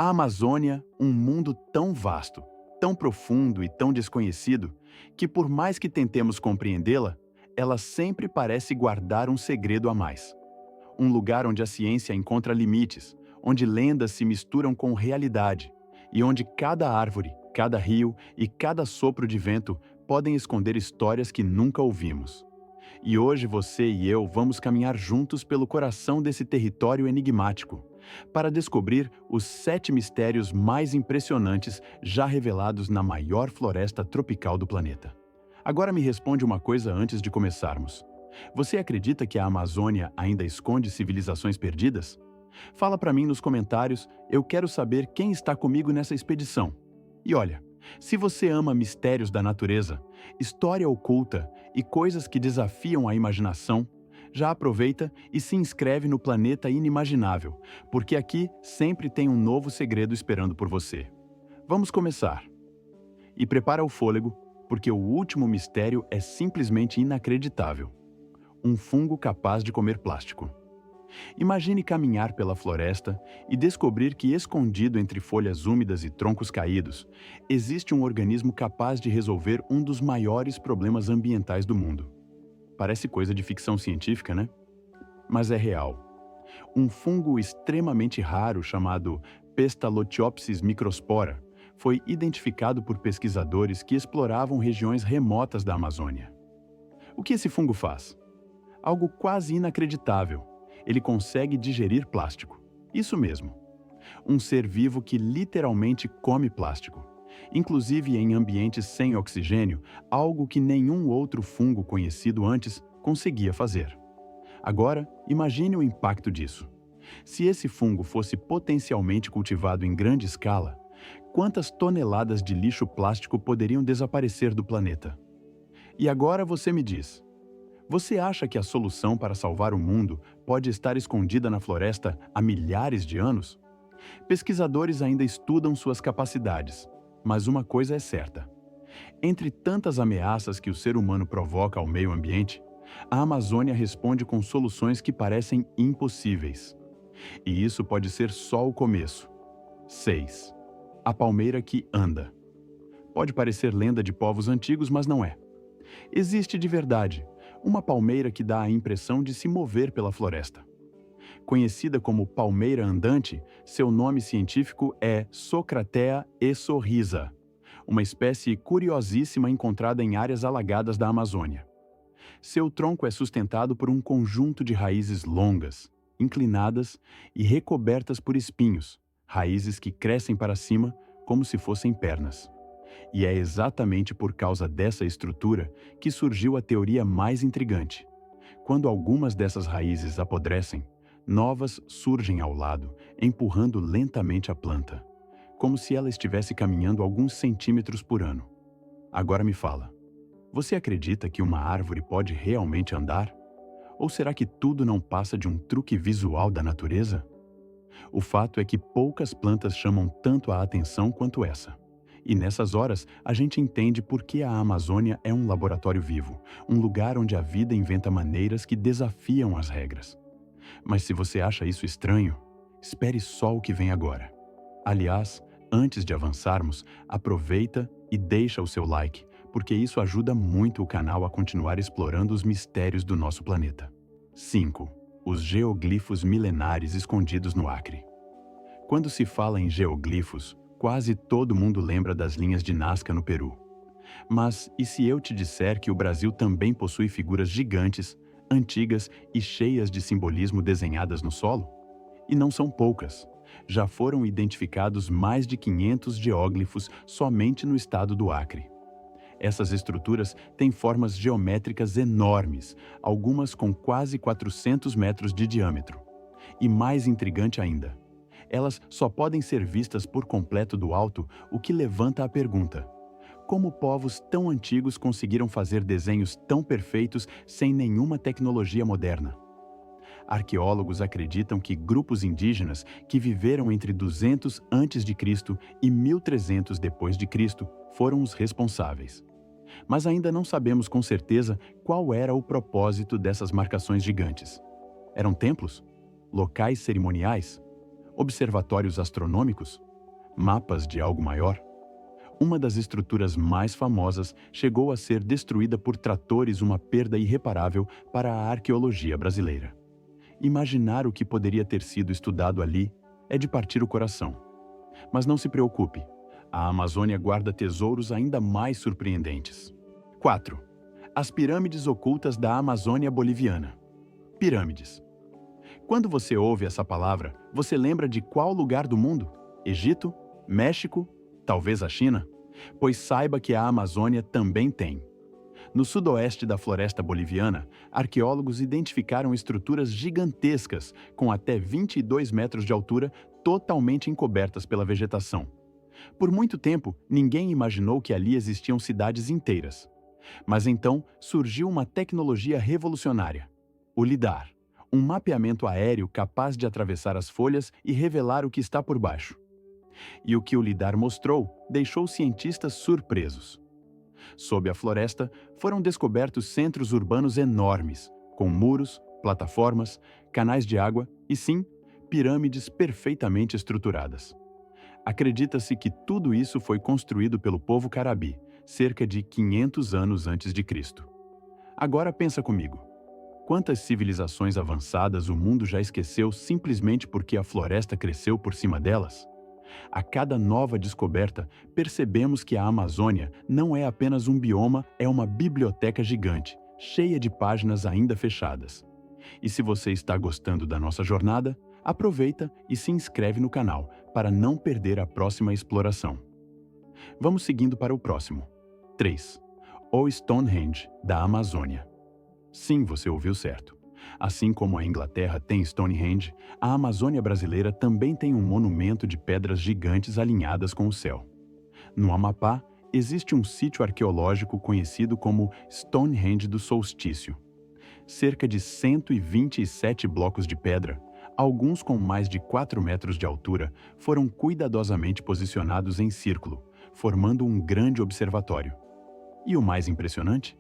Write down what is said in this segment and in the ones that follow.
A Amazônia, um mundo tão vasto, tão profundo e tão desconhecido, que por mais que tentemos compreendê-la, ela sempre parece guardar um segredo a mais. Um lugar onde a ciência encontra limites, onde lendas se misturam com realidade, e onde cada árvore, cada rio e cada sopro de vento podem esconder histórias que nunca ouvimos. E hoje você e eu vamos caminhar juntos pelo coração desse território enigmático, para descobrir os 7 mistérios mais impressionantes já revelados na maior floresta tropical do planeta. Agora me responde uma coisa antes de começarmos. Você acredita que a Amazônia ainda esconde civilizações perdidas? Fala para mim nos comentários, eu quero saber quem está comigo nessa expedição. E olha, se você ama mistérios da natureza, história oculta e coisas que desafiam a imaginação, já aproveita e se inscreve no Planeta Inimaginável, porque aqui sempre tem um novo segredo esperando por você. Vamos começar. E prepara o fôlego, porque o último mistério é simplesmente inacreditável. Um fungo capaz de comer plástico. Imagine caminhar pela floresta e descobrir que, escondido entre folhas úmidas e troncos caídos, existe um organismo capaz de resolver um dos maiores problemas ambientais do mundo. Parece coisa de ficção científica, né? Mas é real. Um fungo extremamente raro chamado Pestalothiopsis microspora foi identificado por pesquisadores que exploravam regiões remotas da Amazônia. O que esse fungo faz? Algo quase inacreditável. Ele consegue digerir plástico. Isso mesmo. Um ser vivo que literalmente come plástico. Inclusive em ambientes sem oxigênio, algo que nenhum outro fungo conhecido antes conseguia fazer. Agora, imagine o impacto disso. Se esse fungo fosse potencialmente cultivado em grande escala, quantas toneladas de lixo plástico poderiam desaparecer do planeta? E agora você me diz, você acha que a solução para salvar o mundo pode estar escondida na floresta há milhares de anos? Pesquisadores ainda estudam suas capacidades, mas uma coisa é certa. Entre tantas ameaças que o ser humano provoca ao meio ambiente, a Amazônia responde com soluções que parecem impossíveis. E isso pode ser só o começo. 6. A palmeira que anda. Pode parecer lenda de povos antigos, mas não é. Existe de verdade. Uma palmeira que dá a impressão de se mover pela floresta. Conhecida como palmeira andante, seu nome científico é Socratea essorrisa, uma espécie curiosíssima encontrada em áreas alagadas da Amazônia. Seu tronco é sustentado por um conjunto de raízes longas, inclinadas e recobertas por espinhos, raízes que crescem para cima como se fossem pernas. E é exatamente por causa dessa estrutura que surgiu a teoria mais intrigante. Quando algumas dessas raízes apodrecem, novas surgem ao lado, empurrando lentamente a planta, como se ela estivesse caminhando alguns centímetros por ano. Agora me fala, você acredita que uma árvore pode realmente andar? Ou será que tudo não passa de um truque visual da natureza? O fato é que poucas plantas chamam tanto a atenção quanto essa. E nessas horas, a gente entende por que a Amazônia é um laboratório vivo, um lugar onde a vida inventa maneiras que desafiam as regras. Mas se você acha isso estranho, espere só o que vem agora. Aliás, antes de avançarmos, aproveita e deixa o seu like, porque isso ajuda muito o canal a continuar explorando os mistérios do nosso planeta. 5. Os geoglifos milenares escondidos no Acre. Quando se fala em geoglifos, quase todo mundo lembra das linhas de Nazca no Peru. Mas e se eu te disser que o Brasil também possui figuras gigantes, antigas e cheias de simbolismo desenhadas no solo? E não são poucas. Já foram identificados mais de 500 geóglifos somente no estado do Acre. Essas estruturas têm formas geométricas enormes, algumas com quase 400 metros de diâmetro. E mais intrigante ainda, elas só podem ser vistas por completo do alto, o que levanta a pergunta: como povos tão antigos conseguiram fazer desenhos tão perfeitos sem nenhuma tecnologia moderna? Arqueólogos acreditam que grupos indígenas que viveram entre 200 a.C. e 1300 d.C. foram os responsáveis. Mas ainda não sabemos com certeza qual era o propósito dessas marcações gigantes. Eram templos? Locais cerimoniais? Observatórios astronômicos? Mapas de algo maior? Uma das estruturas mais famosas chegou a ser destruída por tratores, uma perda irreparável para a arqueologia brasileira. Imaginar o que poderia ter sido estudado ali é de partir o coração. Mas não se preocupe, a Amazônia guarda tesouros ainda mais surpreendentes. 4. As pirâmides ocultas da Amazônia boliviana. Pirâmides. Quando você ouve essa palavra, você lembra de qual lugar do mundo? Egito? México? Talvez a China? Pois saiba que a Amazônia também tem. No sudoeste da floresta boliviana, arqueólogos identificaram estruturas gigantescas, com até 22 metros de altura, totalmente encobertas pela vegetação. Por muito tempo, ninguém imaginou que ali existiam cidades inteiras. Mas então surgiu uma tecnologia revolucionária: o lidar, um mapeamento aéreo capaz de atravessar as folhas e revelar o que está por baixo. E o que o lidar mostrou deixou os cientistas surpresos. Sob a floresta, foram descobertos centros urbanos enormes, com muros, plataformas, canais de água e, sim, pirâmides perfeitamente estruturadas. Acredita-se que tudo isso foi construído pelo povo Carabi, cerca de 500 anos antes de Cristo. Agora pensa comigo. Quantas civilizações avançadas o mundo já esqueceu simplesmente porque a floresta cresceu por cima delas? A cada nova descoberta, percebemos que a Amazônia não é apenas um bioma, é uma biblioteca gigante, cheia de páginas ainda fechadas. E se você está gostando da nossa jornada, aproveita e se inscreve no canal para não perder a próxima exploração. Vamos seguindo para o próximo. 3. O Stonehenge da Amazônia. Sim, você ouviu certo. Assim como a Inglaterra tem Stonehenge, a Amazônia brasileira também tem um monumento de pedras gigantes alinhadas com o céu. No Amapá, existe um sítio arqueológico conhecido como Stonehenge do Solstício. Cerca de 127 blocos de pedra, alguns com mais de 4 metros de altura, foram cuidadosamente posicionados em círculo, formando um grande observatório. E o mais impressionante?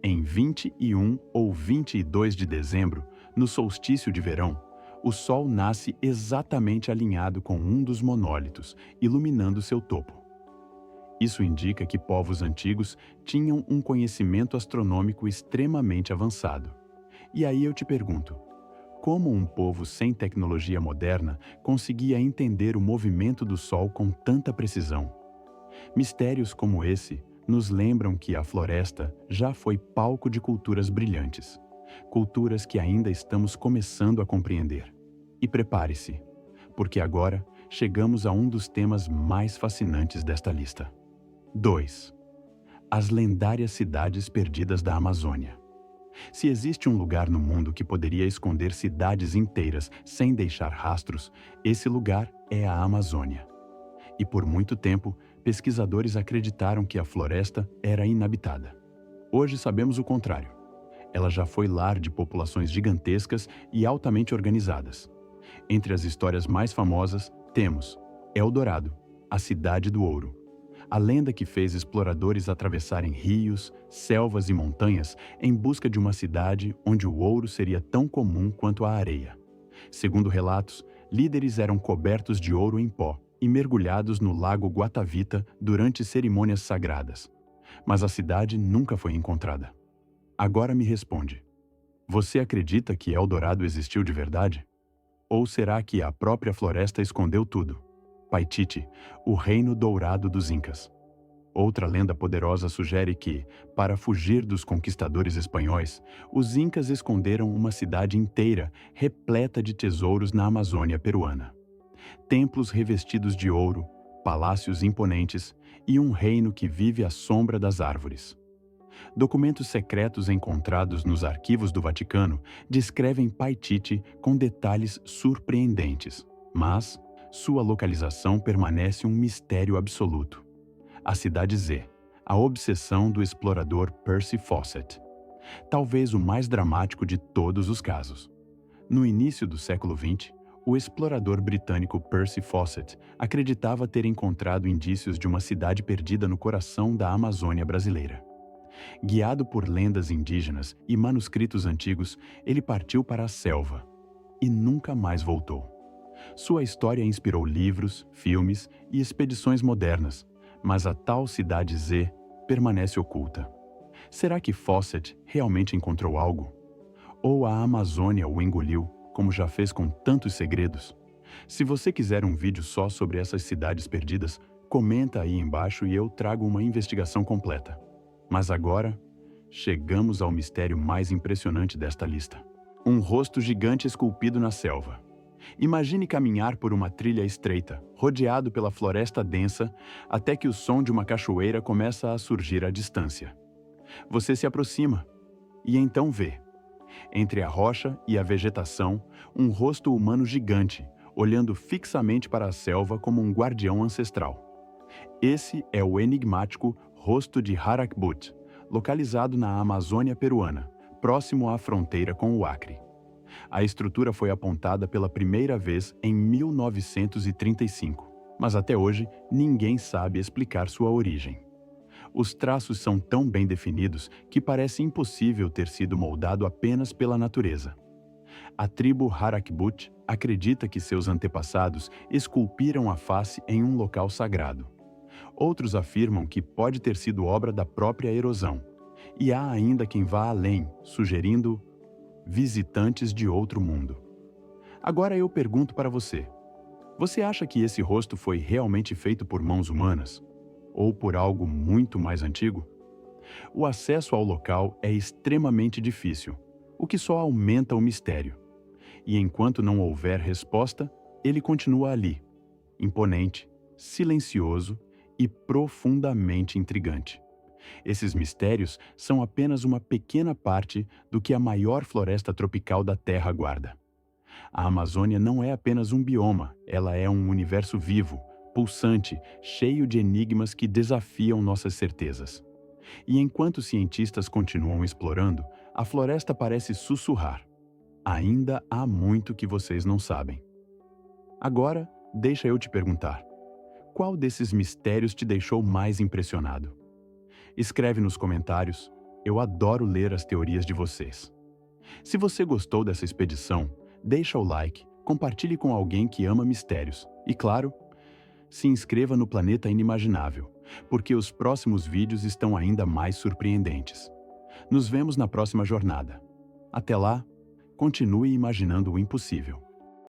Em 21 ou 22 de dezembro, no solstício de verão, o Sol nasce exatamente alinhado com um dos monólitos, iluminando seu topo. Isso indica que povos antigos tinham um conhecimento astronômico extremamente avançado. E aí eu te pergunto, como um povo sem tecnologia moderna conseguia entender o movimento do Sol com tanta precisão? Mistérios como esse nos lembram que a floresta já foi palco de culturas brilhantes, culturas que ainda estamos começando a compreender. E prepare-se, porque agora chegamos a um dos temas mais fascinantes desta lista. 2. As lendárias cidades perdidas da Amazônia. Se existe um lugar no mundo que poderia esconder cidades inteiras sem deixar rastros, esse lugar é a Amazônia. E por muito tempo, pesquisadores acreditaram que a floresta era inabitada. Hoje sabemos o contrário. Ela já foi lar de populações gigantescas e altamente organizadas. Entre as histórias mais famosas, temos Eldorado, a Cidade do Ouro. A lenda que fez exploradores atravessarem rios, selvas e montanhas em busca de uma cidade onde o ouro seria tão comum quanto a areia. Segundo relatos, líderes eram cobertos de ouro em pó e mergulhados no lago Guatavita durante cerimônias sagradas. Mas a cidade nunca foi encontrada. Agora me responde. Você acredita que Eldorado existiu de verdade? Ou será que a própria floresta escondeu tudo? Paititi, o reino dourado dos Incas. Outra lenda poderosa sugere que, para fugir dos conquistadores espanhóis, os Incas esconderam uma cidade inteira repleta de tesouros na Amazônia peruana. Templos revestidos de ouro, palácios imponentes e um reino que vive à sombra das árvores. Documentos secretos encontrados nos arquivos do Vaticano descrevem Paititi com detalhes surpreendentes, mas sua localização permanece um mistério absoluto. A Cidade Z, a obsessão do explorador Percy Fawcett. Talvez o mais dramático de todos os casos. No início do século XX, o explorador britânico Percy Fawcett acreditava ter encontrado indícios de uma cidade perdida no coração da Amazônia brasileira. Guiado por lendas indígenas e manuscritos antigos, ele partiu para a selva e nunca mais voltou. Sua história inspirou livros, filmes e expedições modernas, mas a tal cidade Z permanece oculta. Será que Fawcett realmente encontrou algo? Ou a Amazônia o engoliu, como já fez com tantos segredos? Se você quiser um vídeo só sobre essas cidades perdidas, comenta aí embaixo e eu trago uma investigação completa. Mas agora, chegamos ao mistério mais impressionante desta lista. Um rosto gigante esculpido na selva. Imagine caminhar por uma trilha estreita, rodeado pela floresta densa, até que o som de uma cachoeira começa a surgir à distância. Você se aproxima e então vê, entre a rocha e a vegetação, um rosto humano gigante, olhando fixamente para a selva como um guardião ancestral. Esse é o enigmático rosto de Harakbut, localizado na Amazônia peruana, próximo à fronteira com o Acre. A estrutura foi apontada pela primeira vez em 1935, mas até hoje ninguém sabe explicar sua origem. Os traços são tão bem definidos que parece impossível ter sido moldado apenas pela natureza. A tribo Harakbut acredita que seus antepassados esculpiram a face em um local sagrado. Outros afirmam que pode ter sido obra da própria erosão. E há ainda quem vá além, sugerindo visitantes de outro mundo. Agora eu pergunto para você: você acha que esse rosto foi realmente feito por mãos humanas? Ou por algo muito mais antigo? O acesso ao local é extremamente difícil, o que só aumenta o mistério. E enquanto não houver resposta, ele continua ali, imponente, silencioso e profundamente intrigante. Esses mistérios são apenas uma pequena parte do que a maior floresta tropical da Terra guarda. A Amazônia não é apenas um bioma, ela é um universo vivo, pulsante, cheio de enigmas que desafiam nossas certezas. E enquanto cientistas continuam explorando, a floresta parece sussurrar: ainda há muito que vocês não sabem. Agora, deixa eu te perguntar: qual desses mistérios te deixou mais impressionado? Escreve nos comentários, eu adoro ler as teorias de vocês. Se você gostou dessa expedição, deixa o like, compartilhe com alguém que ama mistérios e, claro, se inscreva no Planeta Inimaginável, porque os próximos vídeos estão ainda mais surpreendentes. Nos vemos na próxima jornada. Até lá, continue imaginando o impossível.